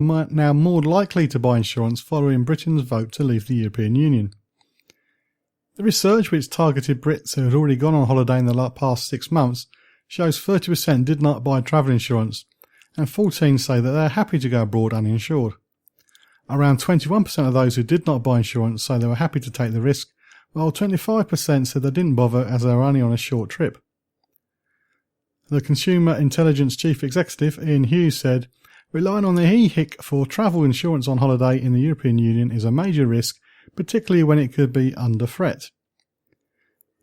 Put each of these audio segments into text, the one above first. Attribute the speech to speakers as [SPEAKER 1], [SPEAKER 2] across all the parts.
[SPEAKER 1] now more likely to buy insurance following Britain's vote to leave the European Union. The research, which targeted Brits who had already gone on holiday in the past 6 months, shows 30% did not buy travel insurance, and 14% say that they are happy to go abroad uninsured. Around 21% of those who did not buy insurance say they were happy to take the risk, while 25% said they didn't bother as they were only on a short trip. The Consumer Intelligence Chief Executive, Ian Hughes, said, "Relying on the EHIC for travel insurance on holiday in the European Union is a major risk, particularly when it could be under threat."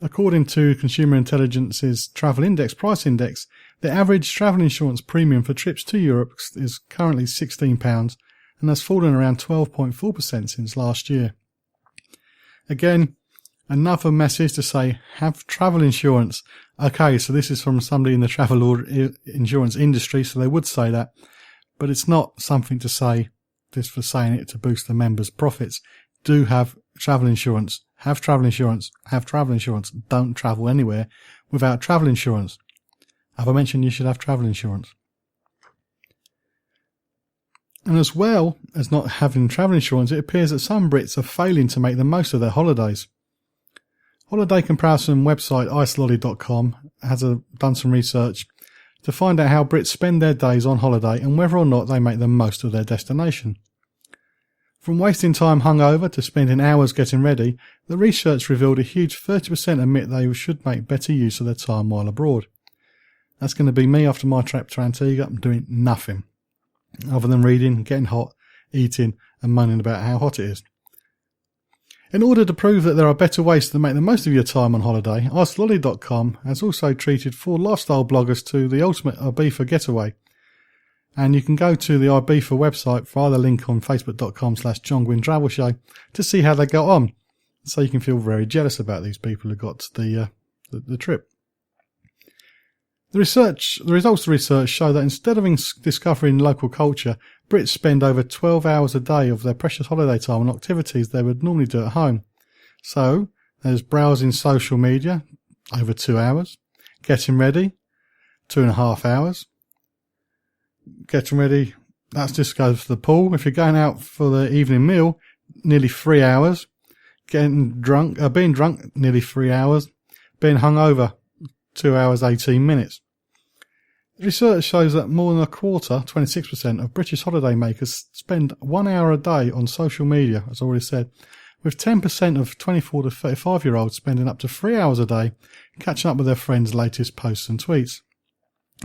[SPEAKER 1] According to Consumer Intelligence's Travel Index Price Index, the average travel insurance premium for trips to Europe is currently £16 and has fallen around 12.4% since last year. Again, another message to say, have travel insurance. Okay, so this is from somebody in the travel or insurance industry, so they would say that, but it's not something to say just for saying it to boost the members' profits. Do have travel insurance. Have travel insurance. Have travel insurance. Don't travel anywhere without travel insurance. Have I mentioned you should have travel insurance? And as well as not having travel insurance, it appears that some Brits are failing to make the most of their holidays. Holiday comparison website icelolly.com has done some research to find out how Brits spend their days on holiday and whether or not they make the most of their destination. From wasting time hungover to spending hours getting ready, the research revealed a huge 30% admit they should make better use of their time while abroad. That's going to be me after my trip to Antigua. I'm doing nothing other than reading, getting hot, eating and moaning about how hot it is. In order to prove that there are better ways to make the most of your time on holiday, icelolly.com has also treated 4 lifestyle bloggers to the ultimate Ibiza getaway. And you can go to the Ibiza website via the link on facebook.com/John Guinn Travel Show to see how they got on. So you can feel very jealous about these people who got the trip. The results of the research show that instead of discovering local culture, Brits spend over 12 hours a day of their precious holiday time on activities they would normally do at home. So there's browsing social media, over 2 hours, getting ready, 2.5 hours, getting ready, that's just goes to the pool. If you're going out for the evening meal, nearly 3 hours, being drunk, nearly 3 hours, being hungover, 2 hours, 18 minutes. Research shows that more than a quarter, 26% of British holiday makers spend 1 hour a day on social media, as I already said, with 10% of 24 to 35-year-olds spending up to 3 hours a day catching up with their friends' latest posts and tweets.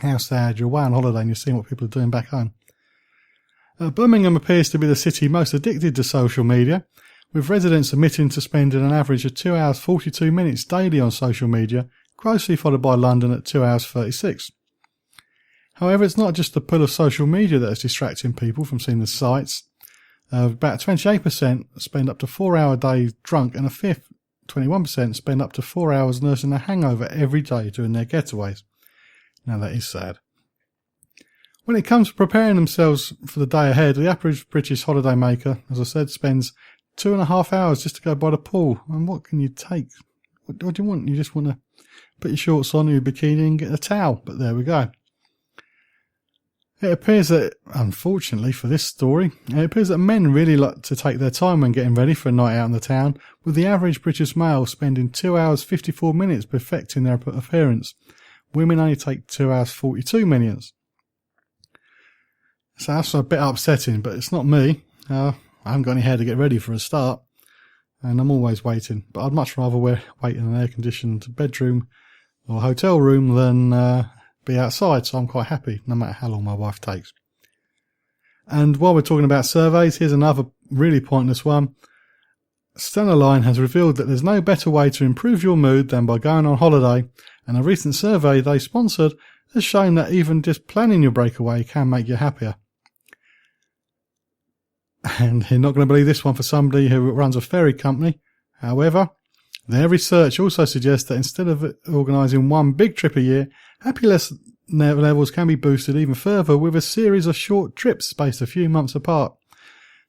[SPEAKER 1] How sad, you're away on holiday and you're seeing what people are doing back home. Birmingham appears to be the city most addicted to social media, with residents admitting to spending an average of 2 hours 42 minutes daily on social media, closely followed by London at 2 hours 36. However, it's not just the pull of social media that is distracting people from seeing the sights. About 28% spend up to 4 hour days drunk, and a fifth, 21%, spend up to 4 hours nursing a hangover every day during their getaways. Now that is sad. When it comes to preparing themselves for the day ahead, the average British holiday maker, as I said, spends 2.5 hours just to go by the pool. And what can you take? What do you want? You just want to put your shorts on, your bikini and get a towel. But there we go. It appears that, unfortunately for this story, it appears that men really like to take their time when getting ready for a night out in the town, with the average British male spending 2 hours 54 minutes perfecting their appearance. Women only take 2 hours 42 minutes. So that's a bit upsetting, but it's not me. I haven't got any hair to get ready for a start, and I'm always waiting. But I'd much rather wait in an air-conditioned bedroom or hotel room than be outside, so I'm quite happy, no matter how long my wife takes. And while we're talking about surveys, here's another really pointless one. Stena Line has revealed that there's no better way to improve your mood than by going on holiday, and a recent survey they sponsored has shown that even just planning your breakaway can make you happier. And you're not going to believe this one for somebody who runs a ferry company. However, their research also suggests that instead of organising one big trip a year, happiness levels can be boosted even further with a series of short trips spaced a few months apart.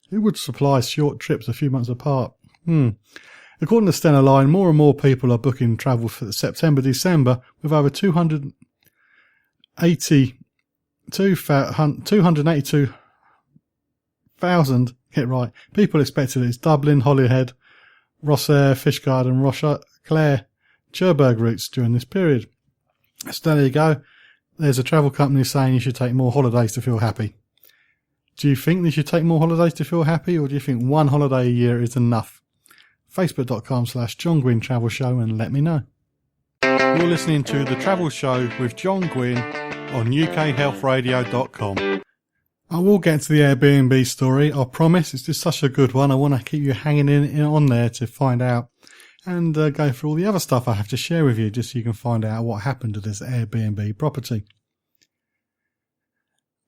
[SPEAKER 1] Who would supply short trips a few months apart? According to Stena Line, more and more people are booking travel for September-December, with over 282 6,000, get right, people expected its Dublin, Holyhead, Rossair, Fishguard and Rocheclare, Cherbourg routes during this period. So there you go. There's a travel company saying you should take more holidays to feel happy. Do you think you should take more holidays to feel happy, or do you think one holiday a year is enough? Facebook.com/John Guinn Travel Show and let me know. You're listening to The Travel Show with John Guinn on UKHealthRadio.com. I will get to the Airbnb story, I promise. It's just such a good one. I want to keep you hanging on there to find out and go through all the other stuff I have to share with you just so you can find out what happened to this Airbnb property.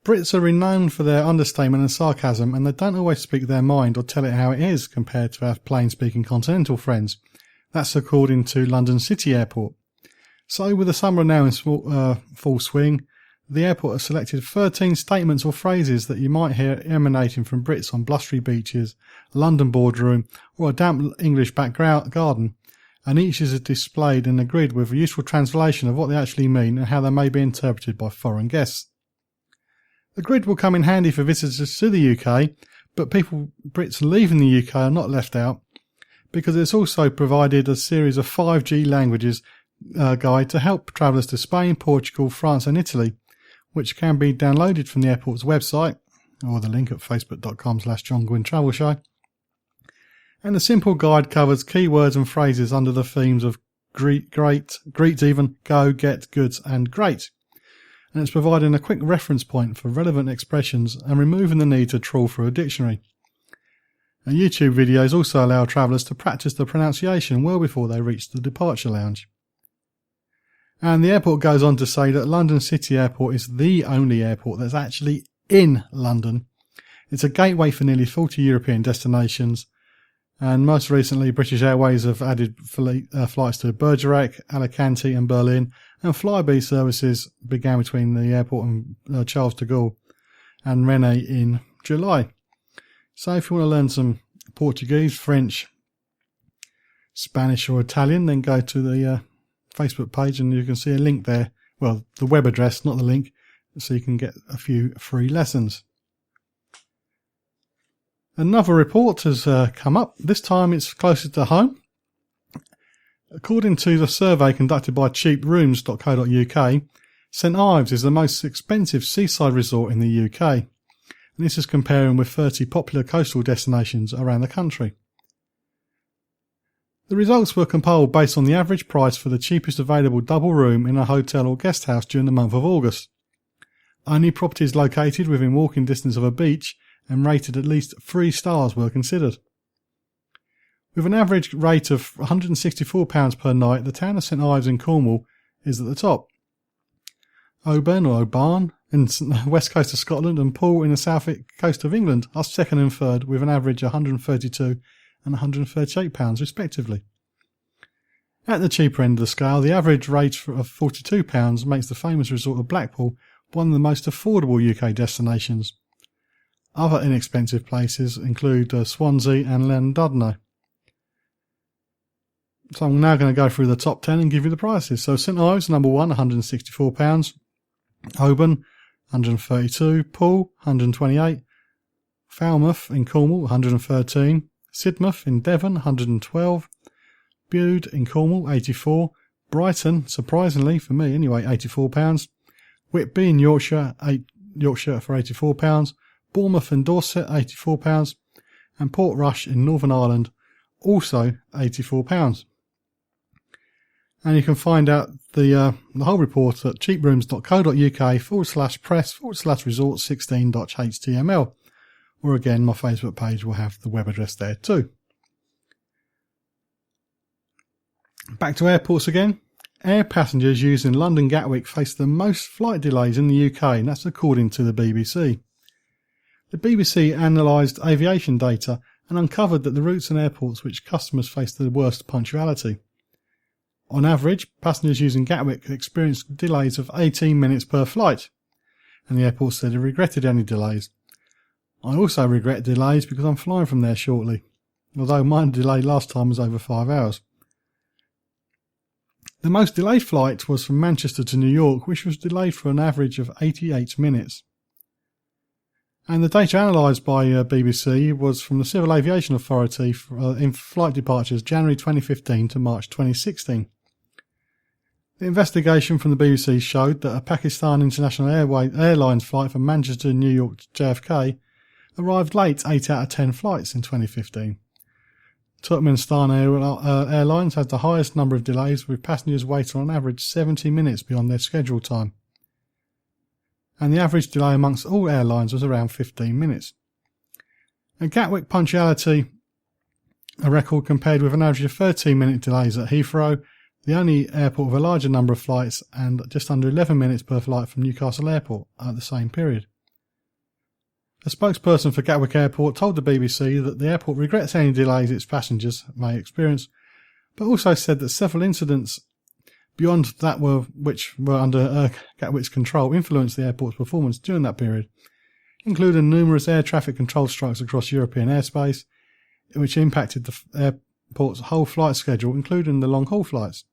[SPEAKER 1] Brits are renowned for their understatement and sarcasm, and they don't always speak their mind or tell it how it is compared to our plain-speaking continental friends. That's according to London City Airport. So with the summer now in full swing, the airport has selected 13 statements or phrases that you might hear emanating from Brits on blustery beaches, a London boardroom, or a damp English back garden, and each is displayed in a grid with a useful translation of what they actually mean and how they may be interpreted by foreign guests. The grid will come in handy for visitors to the UK, but Brits leaving the UK are not left out, because it's also provided a series of 5G languages guide to help travellers to Spain, Portugal, France and Italy, which can be downloaded from the airport's website, or the link at facebook.com/John Guinn Travel Show. And the simple guide covers keywords and phrases under the themes of greet, even, go, get, goods and great. And it's providing a quick reference point for relevant expressions and removing the need to trawl through a dictionary. And YouTube videos also allow travellers to practice the pronunciation well before they reach the departure lounge. And the airport goes on to say that London City Airport is the only airport that's actually in London. It's a gateway for nearly 40 European destinations, and most recently British Airways have added flights to Bergerac, Alicante and Berlin, and Flybe services began between the airport and Charles de Gaulle and Rennes in July. So if you want to learn some Portuguese, French, Spanish or Italian, then go to the Facebook page and you can see a link there. Well, the web address, not the link, so you can get a few free lessons. Another report has come up. This time it's closer to home. According to the survey conducted by cheaprooms.co.uk, St Ives is the most expensive seaside resort in the UK. And this is comparing with 30 popular coastal destinations around the country. The results were compiled based on the average price for the cheapest available double room in a hotel or guest house during the month of August. Only properties located within walking distance of a beach and rated at least 3 stars were considered. With an average rate of £164 per night, the town of St Ives in Cornwall is at the top. Oban or Oban in the west coast of Scotland and Poole in the south coast of England are second and third with an average of £132 and £138 respectively. At the cheaper end of the scale, the average rate of £42 makes the famous resort of Blackpool one of the most affordable UK destinations. Other inexpensive places include Swansea and Llandudno. So I'm now going to go through the top 10 and give you the prices. So St Ives, number 1, £164. Oban, £132. Poole, £128. Falmouth in Cornwall, £113. Sidmouth in Devon, £112. Bude in Cornwall, £84. Brighton, surprisingly for me anyway, £84. Whitby in Yorkshire for £84. Bournemouth in Dorset, £84. And Portrush in Northern Ireland, also £84. And you can find out the whole report at cheaprooms.co.uk/press/resort16.html. Or again, my Facebook page will have the web address there too. Back to airports again. Air passengers using London Gatwick face the most flight delays in the UK, and that's according to the BBC. The BBC analysed aviation data and uncovered that the routes and airports which customers face the worst punctuality. On average, passengers using Gatwick experienced delays of 18 minutes per flight, and the airport said it regretted any delays. I also regret delays because I'm flying from there shortly, although my delay last time was over 5 hours. The most delayed flight was from Manchester to New York, which was delayed for an average of 88 minutes. And the data analysed by BBC was from the Civil Aviation Authority in flight departures January 2015 to March 2016. The investigation from the BBC showed that a Pakistan International Airlines flight from Manchester to New York to JFK arrived late 8 out of 10 flights in 2015. Turkmenistan Airlines had the highest number of delays, with passengers waiting on average 70 minutes beyond their scheduled time. And the average delay amongst all airlines was around 15 minutes. At Gatwick punctuality, a record compared with an average of 13-minute delays at Heathrow, the only airport with a larger number of flights, and just under 11 minutes per flight from Newcastle Airport at the same period. A spokesperson for Gatwick Airport told the BBC that the airport regrets any delays its passengers may experience, but also said that several incidents beyond that which were under Gatwick's control influenced the airport's performance during that period, including numerous air traffic control strikes across European airspace, which impacted the airport's whole flight schedule, including the long-haul flights.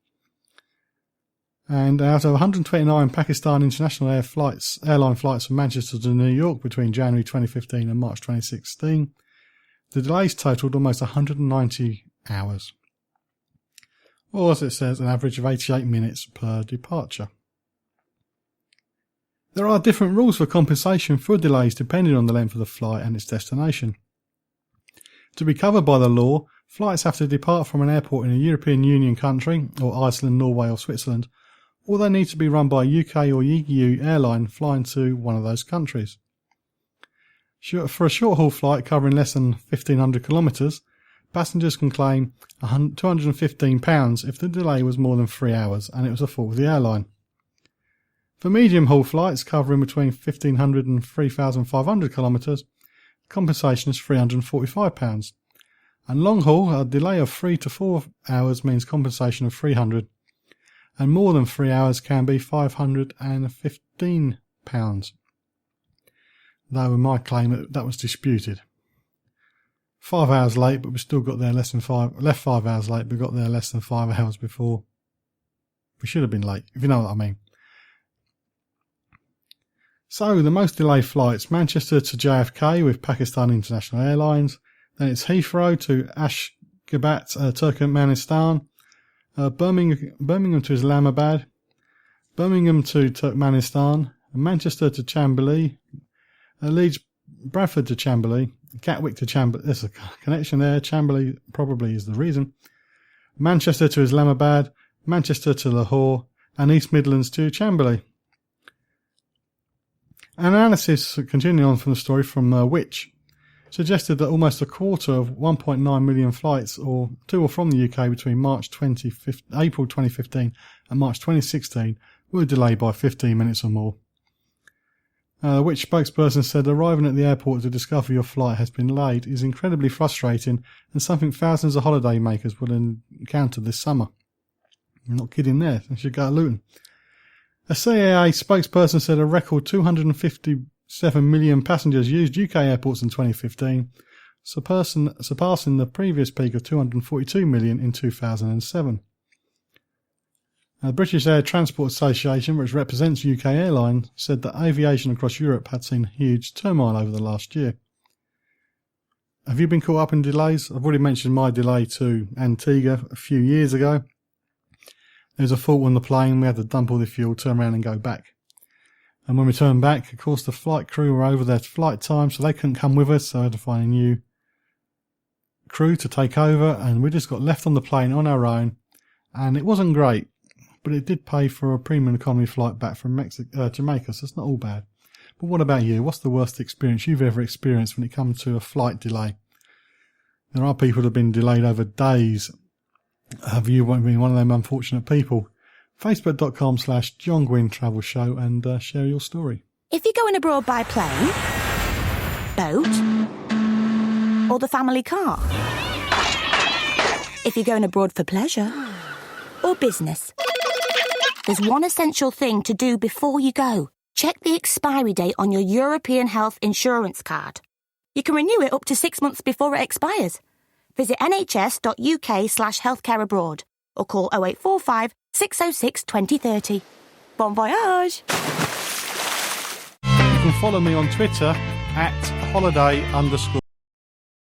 [SPEAKER 1] And out of 129 Pakistan International airline flights from Manchester to New York between January 2015 and March 2016, the delays totalled almost 190 hours. Or, as it says, an average of 88 minutes per departure. There are different rules for compensation for delays depending on the length of the flight and its destination. To be covered by the law, flights have to depart from an airport in a European Union country, or Iceland, Norway or Switzerland, or they need to be run by a UK or EU airline flying to one of those countries. For a short-haul flight covering less than 1,500 kilometres, passengers can claim £215 if the delay was more than 3 hours and it was the fault of the airline. For medium-haul flights covering between 1,500 and 3,500 kilometres, compensation is £345. And long-haul, a delay of 3 to 4 hours means compensation of £300. And more than 3 hours can be £515. Though in my claim that was disputed. 5 hours late, but we still got there left 5 hours late, but got there less than 5 hours before. We should have been late, if you know what I mean. So, the most delayed flights, Manchester to JFK with Pakistan International Airlines, then it's Heathrow to Ashgabat, Turkmenistan, Birmingham to Islamabad, Birmingham to Turkmenistan, Manchester to Chambly, Leeds Bradford to Chambly, Gatwick to Chambly. There's a connection there. Chambly probably is the reason. Manchester to Islamabad, Manchester to Lahore, and East Midlands to Chambly. Analysis, continuing on from the story from Which, suggested that almost a quarter of 1.9 million flights to or from the UK between April 2015 and March 2016 were delayed by 15 minutes or more. Which spokesperson said arriving at the airport to discover your flight has been delayed is incredibly frustrating and something thousands of holiday makers will encounter this summer. I'm not kidding there, they should go to Luton. A CAA spokesperson said a record 257 million passengers used UK airports in 2015, surpassing the previous peak of 242 million in 2007. The British Air Transport Association, which represents UK airlines, said that aviation across Europe had seen huge turmoil over the last year. Have you been caught up in delays? I've already mentioned my delay to Antigua a few years ago. There was a fault on the plane, we had to dump all the fuel, turn around and go back. And when we turned back, of course, the flight crew were over their flight time, so they couldn't come with us, so I had to find a new crew to take over, and we just got left on the plane on our own, and it wasn't great. But it did pay for a premium economy flight back from Jamaica, so it's not all bad. But what about you? What's the worst experience you've ever experienced when it comes to a flight delay? There are people that have been delayed over days. Have you been one of them unfortunate people? Facebook.com/John Guinn Travel Show and share your story.
[SPEAKER 2] If you're going abroad by plane, boat, or the family car. If you're going abroad for pleasure or business. There's one essential thing to do before you go. Check the expiry date on your European Health Insurance card. You can renew it up to 6 months before it expires. Visit nhs.uk/healthcare abroad or call 0845 606 2030. Bon voyage!
[SPEAKER 1] You can follow me on Twitter at holiday_.